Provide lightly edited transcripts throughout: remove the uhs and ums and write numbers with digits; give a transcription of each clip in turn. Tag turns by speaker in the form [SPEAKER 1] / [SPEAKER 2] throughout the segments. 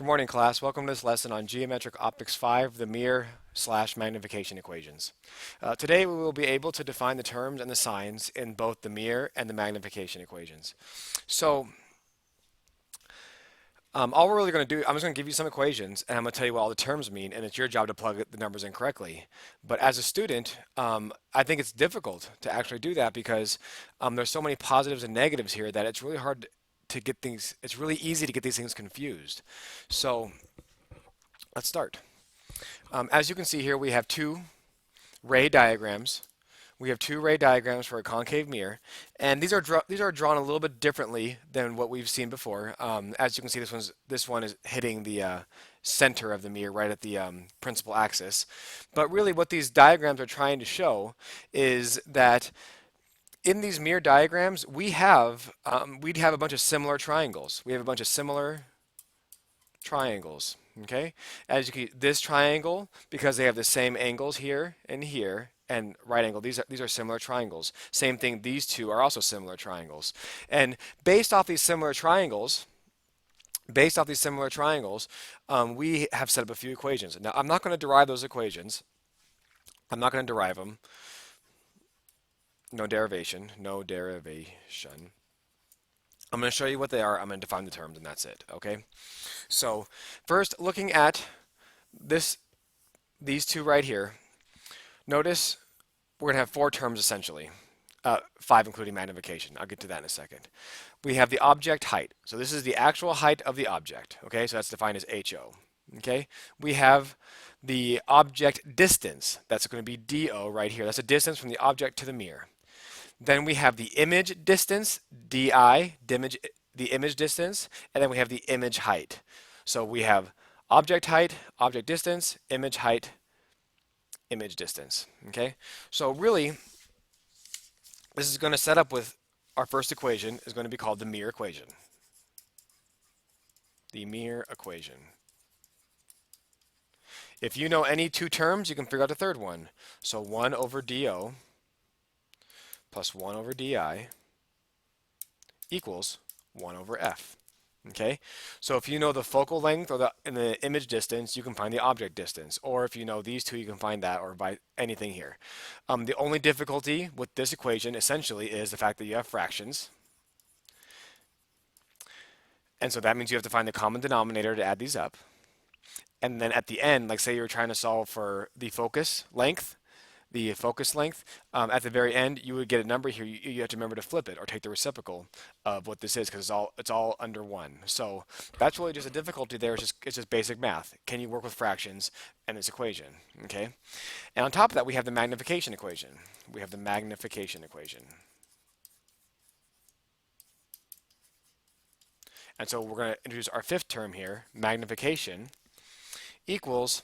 [SPEAKER 1] Good morning, class. Welcome to this lesson on Geometric Optics 5, the mirror/magnification equations. Today we will be able to define the terms and the signs in both the mirror and the magnification equations. So all we're really going to do, I'm just going to give you some equations and I'm going to tell you what all the terms mean, and it's your job to plug the numbers in correctly. But as a student, I think it's difficult to actually do that because there's so many positives and negatives here that it's really hard to get things, it's really easy to get these things confused. So let's start. As you can see here, we have two ray diagrams. We have two ray diagrams for a concave mirror, and these are drawn a little bit differently than what we've seen before. As you can see, this one is hitting the center of the mirror, right at the principal axis. But really, what these diagrams are trying to show is that in these mirror diagrams, we'd have a bunch of similar triangles. We have a bunch of similar triangles. Okay, as you can, this triangle, because they have the same angles here and right angle, these are similar triangles. Same thing, these two are also similar triangles. And based off these similar triangles, we have set up a few equations. Now, I'm not going to derive those equations. I'm not going to derive them. No derivation. No derivation. I'm going to show you what they are. I'm going to define the terms, and that's it. Okay. So first, looking at these two right here, notice we're going to have four terms essentially, five including magnification. I'll get to that in a second. We have the object height. So this is the actual height of the object. Okay, so that's defined as HO. Okay, we have the object distance. That's going to be DO right here. That's a distance from the object to the mirror. Then we have the image distance, DI, the image distance, and then we have the image height. So we have object height, object distance, image height, image distance. Okay, so really, this is going to set up with our first equation is going to be called the mirror equation. The mirror equation. If you know any two terms, you can figure out the third one. So 1 over DO plus 1 over DI equals 1 over F. Okay, so if you know the focal length or the image distance, you can find the object distance. Or if you know these two, you can find that, or by anything here. The only difficulty with this equation essentially is the fact that you have fractions. And so that means you have to find the common denominator to add these up. And then at the end, like say you're trying to solve for the focus length, at the very end, you would get a number here. You have to remember to flip it or take the reciprocal of what this is because it's all under 1. So that's really just a difficulty there. It's just basic math. Can you work with fractions and this equation? Okay. And on top of that, we have the magnification equation. And so we're going to introduce our fifth term here. Magnification equals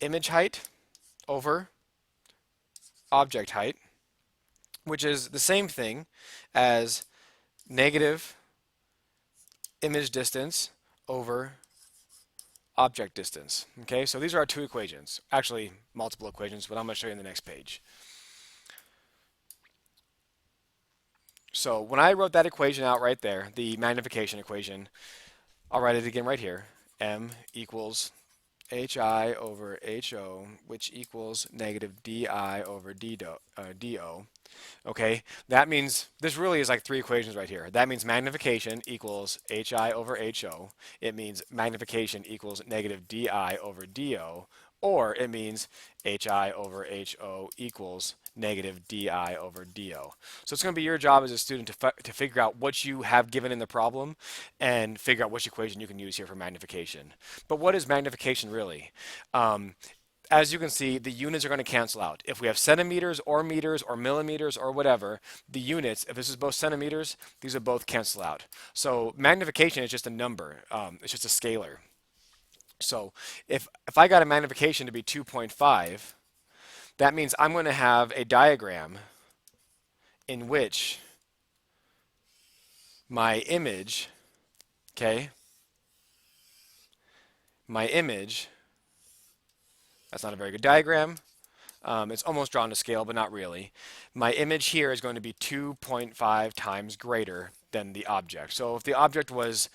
[SPEAKER 1] image height over object height, which is the same thing as negative image distance over object distance. Okay, so these are our two equations, actually multiple equations, but I'm going to show you in the next page. So when I wrote that equation out right there, the magnification equation, I'll write it again right here. M equals HI over HO, which equals negative DI over DO. Okay, that means this really is like three equations right here. That means magnification equals HI over HO. It means magnification equals negative DI over DO. Or it means HI over HO equals negative DI over DO. So it's going to be your job as a student to figure out what you have given in the problem and figure out which equation you can use here for magnification. But what is magnification really? As you can see, the units are going to cancel out. If we have centimeters or meters or millimeters or whatever, the units, if this is both centimeters, these will both cancel out. So magnification is just a number. It's just a scalar. So if I got a magnification to be 2.5, that means I'm going to have a diagram in which my image, okay, that's not a very good diagram. It's almost drawn to scale, but not really. My image here is going to be 2.5 times greater than the object. So if the object was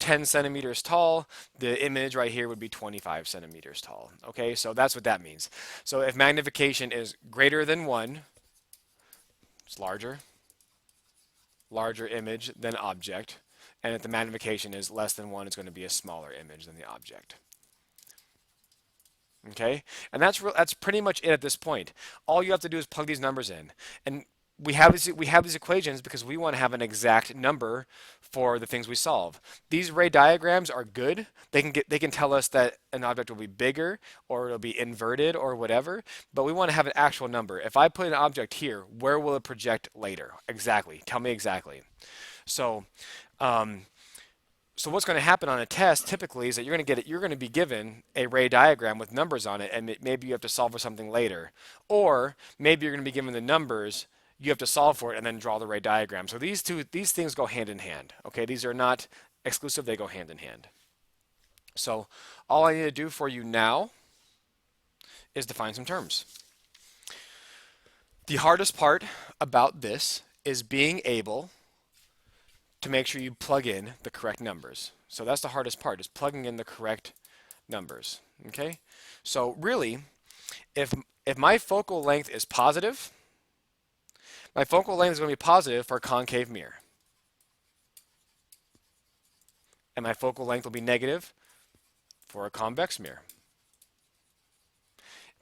[SPEAKER 1] 10 centimeters tall, the image right here would be 25 centimeters tall. Okay, so that's what that means. So if magnification is greater than 1, it's larger image than object. And if the magnification is less than 1, it's going to be a smaller image than the object. Okay, and that's pretty much it at this point. All you have to do is plug these numbers in, and we have these equations because we want to have an exact number for the things we solve. These ray diagrams are good. They can tell us that an object will be bigger or it'll be inverted or whatever, but we want to have an actual number. If I put an object here, where will it project later? Exactly. Tell me exactly. So, um, so what's going to happen on a test typically is that you're going to be given a ray diagram with numbers on it, and maybe you have to solve for something later, or maybe you're going to be given the numbers, you have to solve for it, and then draw the ray diagram. So these things go hand in hand. Okay, these are not exclusive; they go hand in hand. So all I need to do for you now is define some terms. The hardest part about this is being able to make sure you plug in the correct numbers. So that's the hardest part, is plugging in the correct numbers. Okay? So really, if my focal length is positive, my focal length is going to be positive for a concave mirror. And my focal length will be negative for a convex mirror.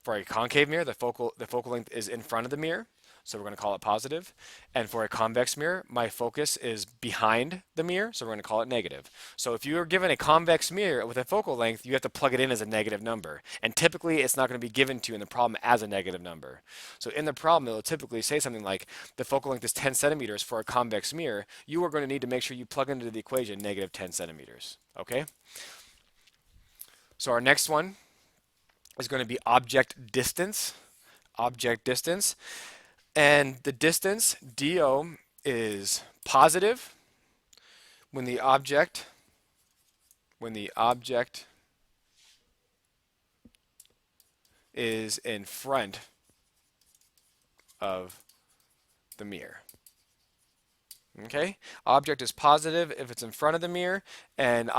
[SPEAKER 1] For a concave mirror, the focal length is in front of the mirror, so we're going to call it positive. And for a convex mirror, my focus is behind the mirror, so we're going to call it negative. So if you are given a convex mirror with a focal length, you have to plug it in as a negative number. And typically, it's not going to be given to you in the problem as a negative number. So in the problem, it will typically say something like, the focal length is 10 centimeters for a convex mirror. You are going to need to make sure you plug into the equation negative 10 centimeters. Okay? So our next one is going to be object distance. Object distance. And the distance, DO, is positive when the object is in front of the mirror. Okay? Object is positive if it's in front of the mirror, and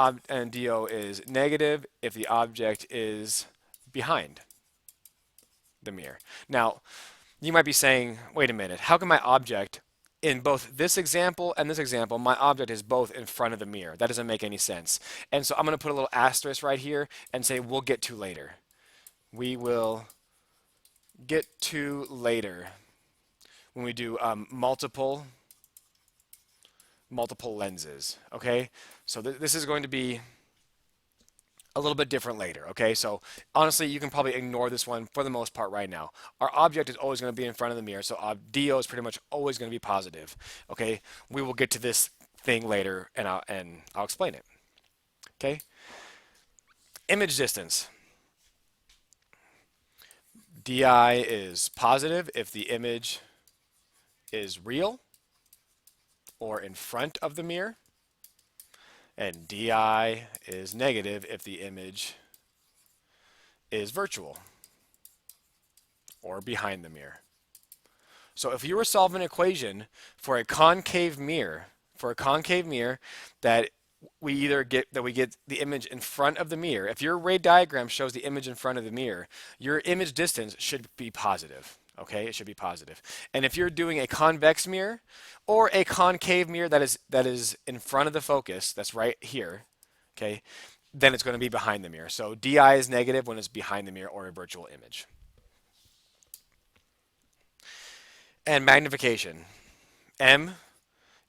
[SPEAKER 1] DO is negative if the object is behind the mirror. Now, you might be saying, wait a minute, how can my object, in both this example and this example, my object is both in front of the mirror? That doesn't make any sense. And so I'm going to put a little asterisk right here and say we'll get to later. We will get to later when we do multiple lenses. Okay, so this is going to be a little bit different later. Okay, so honestly, you can probably ignore this one for the most part right now. Our object is always going to be in front of the mirror, so DO is pretty much always going to be positive. Okay, we will get to this thing later, and I'll explain it. Okay, image distance. DI is positive if the image is real or in front of the mirror, and DI is negative if the image is virtual or behind the mirror. So if you were solving an equation for a concave mirror, that we get the image in front of the mirror, if your ray diagram shows the image in front of the mirror, your image distance should be positive. Okay, it should be positive. And if you're doing a convex mirror or a concave mirror that is in front of the focus, that's right here, okay, then it's going to be behind the mirror. So DI is negative when it's behind the mirror or a virtual image. And magnification. M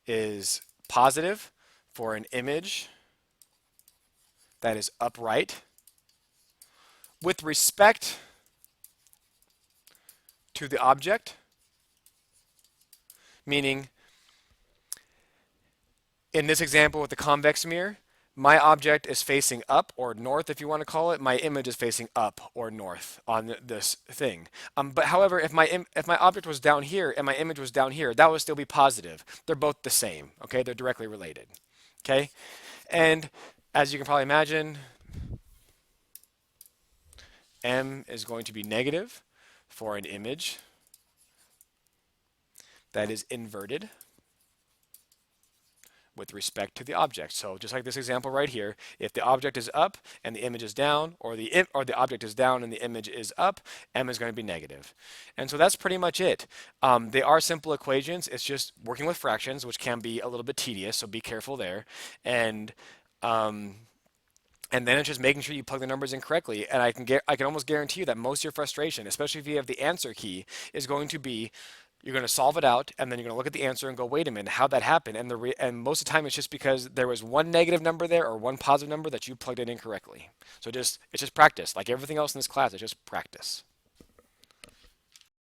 [SPEAKER 1] is positive for an image that is upright with respect to the object, meaning in this example with the convex mirror, my object is facing up or north, if you want to call it. My image is facing up or north on this thing. But however, if my object was down here and my image was down here, that would still be positive. They're both the same. Okay, they're directly related. Okay, and as you can probably imagine, M is going to be negative for an image that is inverted with respect to the object. So just like this example right here, if the object is up and the image is down, or the object is down and the image is up, m is going to be negative. And so that's pretty much it. They are simple equations. It's just working with fractions, which can be a little bit tedious, so be careful there. And um, and then it's just making sure you plug the numbers in correctly. And I can almost guarantee you that most of your frustration, especially if you have the answer key, is going to be you're going to solve it out, and then you're going to look at the answer and go, wait a minute, how'd that happen? And most of the time it's just because there was one negative number there or one positive number that you plugged it in incorrectly. So it's just practice. Like everything else in this class, it's just practice.